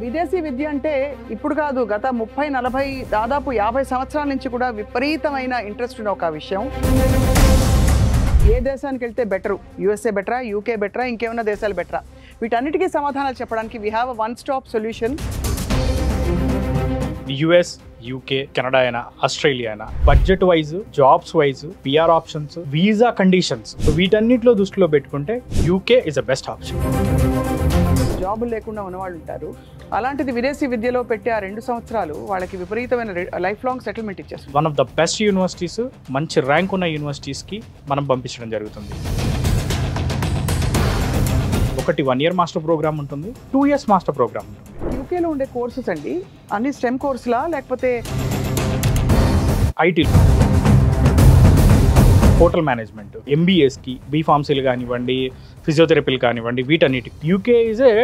విదేశీ విద్య అంటే ఇప్పుడు కాదు, గత 30-40 దాదాపు 50 సంవత్సరాల నుంచి కూడా విపరీతమైన ఇంట్రెస్ట్ ఉన్న ఒక విషయం. ఏ దేశానికి వెళ్తే బెటరు, యూఎస్ఏ బెటరా, యూకే బెటరా, ఇంకేమైనా దేశాలు బెటరా, వీటన్నిటికీ సమాధానాలు చెప్పడానికి we have a one stop solution. US, UK, Canada అయినా, ఆస్ట్రేలియా అయినా, budget wise, jobs wise, PR options, visa conditions, వీటన్నిటిలో దృష్టిలో పెట్టుకుంటే UK is the best option. జాబులు లేకుండా ఉన్నవాళ్ళు ఉంటారు. అలాంటిది విదేశీ విద్యలో పెట్టే ఆ 2 సంవత్సరాలు వాళ్ళకి విపరీతమైన లైఫ్ లాంగ్ సెటిల్మెంట్ ఇచ్చేస్తుంది. One of the best universities, మంచి ర్యాంక్ ఉన్న యూనివర్సిటీస్కి మనం పంపించడం జరుగుతుంది. ఒకటి 1 year మాస్టర్ ప్రోగ్రామ్ ఉంటుంది, 2 years మాస్టర్ ప్రోగ్రామ్ ఉంటుంది. యూకేలో ఉండే కోర్సెస్ అండి అన్ని స్టెమ్ కోర్సులా లేకపోతే ఐటీ, హోటల్ మేనేజ్మెంట్, ఎంబీఏస్కి, బీఫార్మసీలు కానివ్వండి, ఫిజియోథెరపీలు కానివ్వండి, వీటన్నిటికి UK is a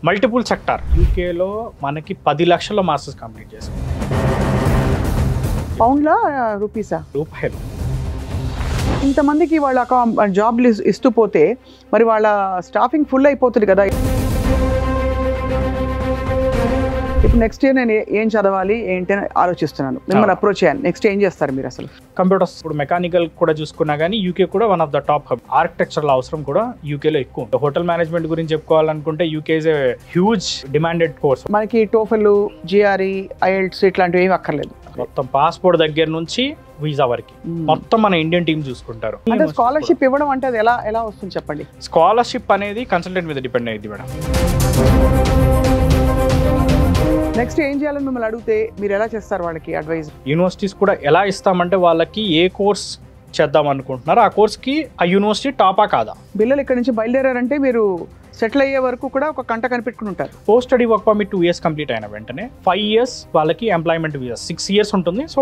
multiple sector. యూకేలో మనకి 10 లక్షల మాస్టర్స్ కంప్లీట్ చేసాం. పౌండ్లా రూపీసా? రూపాయలు. ఇంతమందికి వాళ్ళ జాబ్లు ఇస్తూ పోతే మరి వాళ్ళ స్టాఫింగ్ ఫుల్ అయిపోతుంది కదా. ఇప్పుడు నెక్స్ట్ ఇయర్ నేను ఏం చదవాలి ఏంటి అని ఆలోచిస్తున్నాను, మిమ్మల్ని అప్రోచ్ చేయాలి. నెక్స్ట్ ఏం చేస్తారు మీరు? అసలు కంప్యూటర్స్, ఇప్పుడు మెకానికల్ కూడా చూసుకున్నా కానీ యూకే కూడా one of the top hub. Architectural అవసరం కూడా యూకేలో ఎక్కువ. హోటల్ మేనేజ్మెంట్ గురించి చెప్పుకోవాలనుకుంటే UK is a huge demanded course. మనకి టోఫెల్, జిఆర్ఈ, ఐఎల్టీఎస్ ఇట్లాంటివి ఏమి అక్కర్లేదు. మొత్తం పాస్పోర్ట్ దగ్గర నుంచి వీసా వరకు మొత్తం మన ఇండియన్ టీమ్ చూసుకుంటారు. అంటే స్కాలర్షిప్ ఇవ్వడం అంటే అది ఎలా వస్తుంది చెప్పండి? స్కాలర్షిప్ అనేది కన్సల్టెంట్ మీద డిపెండ్ అయ్యింది మేడం. నెక్స్ట్ ఏం చేయాలని మిమ్మల్ని అడిగితే మీరు ఎలా చేస్తారు వాళ్ళకి అడ్వైజ్? యూనివర్సిటీస్ కూడా ఎలా ఇస్తామంటే వాళ్ళకి ఏ కోర్స్ చేద్దాం అనుకుంటున్నారు, ఆ కోర్స్కి ఆ యూనివర్సిటీ టాపా కాదా. పిల్లలు ఇక్కడ నుంచి బయలుదేరారంటే మీరు సెటిల్ అయ్యే వరకు కూడా ఒక కంట కనిపెట్టుకుని ఉంటారు. Post study work permit 2 years complete అయిన వెంటనే 5 years వాళ్ళకి ఎంప్లాయ్మెంట్ వీసా, 6 years ఉంటుంది. సో